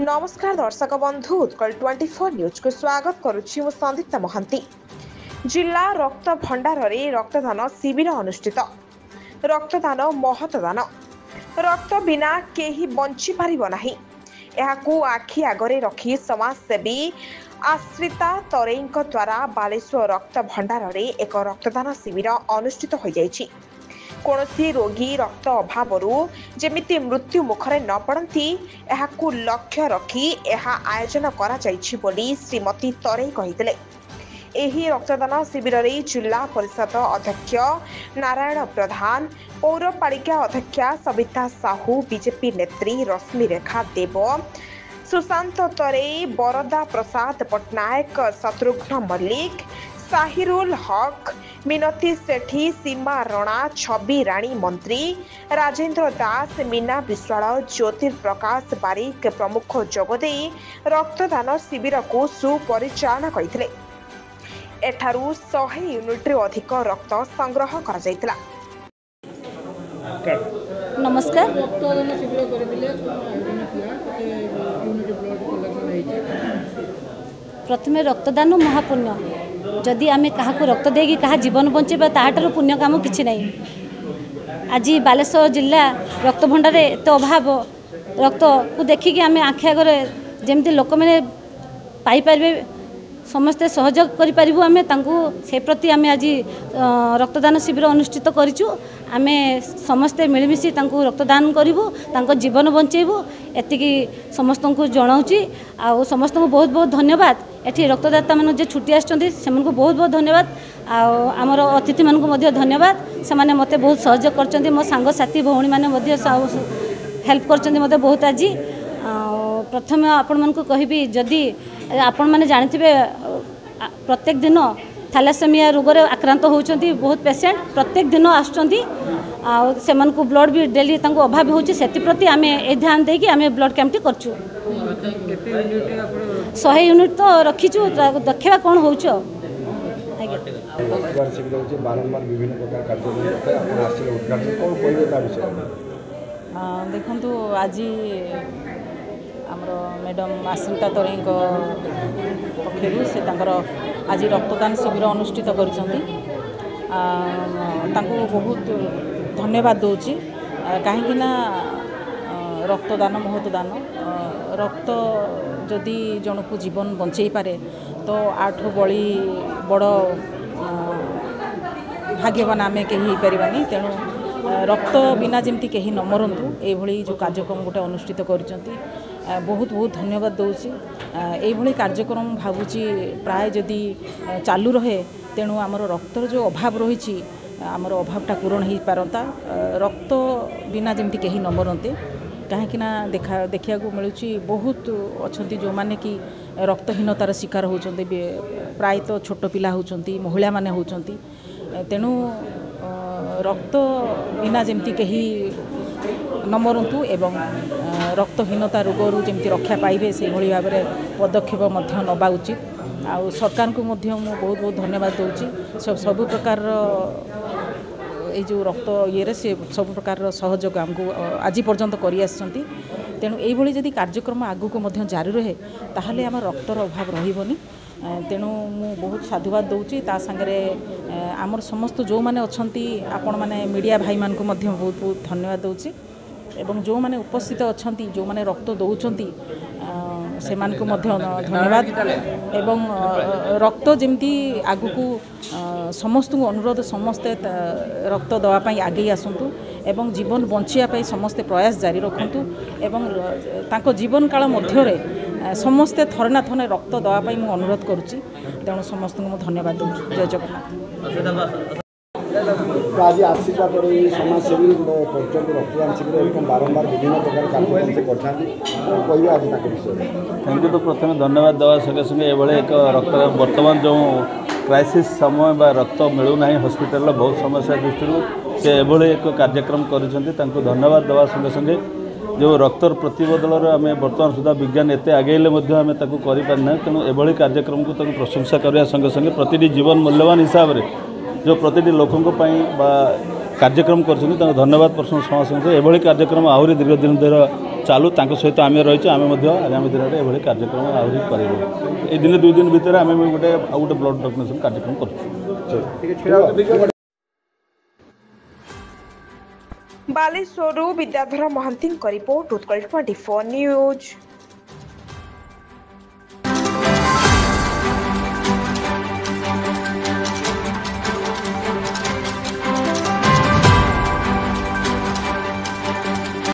नमस्कार दर्शक बंधु उत्कल 24 न्यूज को स्वागत करुच्ची मु संदीप्ता महांती। जिला रक्त भंडार रे रक्तदान शिविर अनुष्ठित। रक्तदान महतदान। रक्त बिना केही बंची पारिबो नाही। एहाकू आखि आगरे रखी समाजसेवी आश्रिता तरेईଙ୍କ द्वारा बालेश्वर रक्त भंडार रे एक रक्तदान शिविर अनुष्ठित हो जायछि। कौनसी रोगी रक्त अभाव जेमिति मृत्यु मुखरे न पड़ती एहाकू लक्ष्य रखी एहा आयोजन करा जायछि बोली श्रीमती तरेई कहितले। एही रक्तदान शिविर रे जिला परिषद अध्यक्ष नारायण प्रधान, पौरपालिका अध्यक्षा सविता साहू, बीजेपी नेत्री रश्मि रेखा देव, सुशांत तरेई, बरदा प्रसाद पटनायक, शत्रुघ्न मल्लिक, साहिरुल हक, मिनती सेठी, सीमा रणा, छवि राणी मंत्री, राजेंद्र दास, मीना विश्वाल, ज्योतिर्प्रकाश बारिक प्रमुख जोगदे रक्तदान शिविर को सुपरिचालन करथिले। एठारू 100 यूनिट अधिक रक्त संग्रह करा जायतिला। नमस्कार। प्रथमे रक्तदान महापुण्य। जदि आमे क्या रक्त देगी क्या जीवन बंचेबा ताहाटर पुण्य काम किछि नहीं। आज बालेश्वर जिला रक्त भंडार एत अभाव रक्त को देखिकी आमे आखि आगे जमती लोक मैंने पाइपर समस्ते सहयोग करूँ आम से प्रति आम आज रक्तदान शिविर अनुष्ठित करूँ। आम समस्ते मिलमिशी रक्तदान करूँ, जीवन बंचेबू एतिकी समस्त को जनाऊँगी। आ समस्त को बहुत बहुत धन्यवाद। एठी रक्तदाता मान जे छुट्टी आछंती सेमनको बहुत बहुत धन्यवाद। आमर अतिथि माननको मध्य धन्यवाद। से माने मते बहुत सहयोग करछंती। मो सांग साथी भौणी माने मध्य हेल्प करछंती मते बहुत। आज प्रथम आपण माननको कहिबी जदि आपण माने जानिथिबे प्रत्येक दिन थैलेसेमिया रोग रे आक्रांत होउछंती बहुत पेशेंट प्रत्येक दिन आछंती। आ सेमनको ब्लड भी डेली तांको अभाव होउची। सेति प्रति आमे ए ध्यान देकी आमे ब्लड कैंपटी करछु। 100 यूनिट तो रखीचु देखा कौन हो देखु। आज आमर मैडम आश्रिता तरेई पक्षर से आज रक्तदान शिविर अनुष्ठित कर बहुत धन्यवाद दूची। कहीं रक्तदान महतदान रक्त जदि जन को जीवन बंचई पारे तो आठ बड़ी बड़ भाग्यवान आम कहीं पारानी। तेणु रक्त बिना जमती कहीं न मरतु ये जो कार्यक्रम गोटे अनुष्ठित कर बहुत बहुत धन्यवाद दूची। ये कार्यक्रम भावुची प्राय जदि चालू रहे तेणु आमर रक्तर जो अभाव रही आमर अभावटा पूरण हो पारता। रक्त बिना जमती कहीं न मरते कहीं देखा मिलूँ बहुत अच्छा जो मैंने कि रक्तहीनतार शिकार होती प्राय तो छोट पिला होती महिला माने होती। तेणु रक्त बिना जमती कहीं न मरतु एवं रक्तहीनता रोगरू जमती रक्षा पाइबे से भाव में पदक्षेप नवा उचित। आ सरकार को बहुत बहुत धन्यवाद दूची। सब प्रकार ये जो रक्त ये से सब प्रकार सहयोग आमको आज पर्यंत कर आसछंती। तेणु यही जदि कार्यक्रम आगू को जारी रहे ताहले आम रक्तर अभाव रहिबनी। तेणु मु बहुत साधुवाद दूची। ता संगे आमर समस्त जो माने अछंती आपण माने मीडिया भाई मान को बहुत बहुत धन्यवाद दूची। एवं जो माने उपस्थित अछंती जो माने रक्त दौचंती से मान को धन्यवाद। एवं रक्त जमती आगु को समस्त को अनुरोध समस्ते रक्त दवापाई आगे आसतु एवं जीवन बंचिया समस्ते प्रयास जारी रखु। एवं तांको जीवन काल मध्य समस्ते थरे ना थरे रक्त दवापाई मु अनुरोध करुच्ची। तेणु समस्त को धन्यवाद दूँ। जय जगन्नाथ। आज आश्रिता समाजसेवी रक्तदान शिविर बारंबार विभिन्न प्रकार कार्यक्रम से करते तो प्रथम धन्यवाद देवा संगे संगे ये एक रक्त बर्तमान जो क्राइसिस समय बा रक्त मिलूना हॉस्पिटल बहुत समस्या दृष्टि से एक कार्यक्रम कर धन्यवाद देवा संगे संगे जो रक्तर प्रतिबदल आम बर्तमान सुधा विज्ञान एत आगेले आम करना। तेणु एभली कार्यक्रम को प्रशंसा करने संगे संगे प्रति जीवन मूल्यवान हिसाब से जो प्रति लोकों कार्यक्रम कर धन्यवाद प्रश्न समाज एभली कार्यक्रम आहरी दीर्घ दिन धर चालू तांको सहित आम रही आम आगामी दिन में यह कार्यक्रम आहरी करूँ ये दिन 2 दिन भितर आम गोटे ब्लड डोनेशन कार्यक्रम कर बालेश्वरु विद्याधर महांती रिपोर्ट उत्कल 24 न्यूज।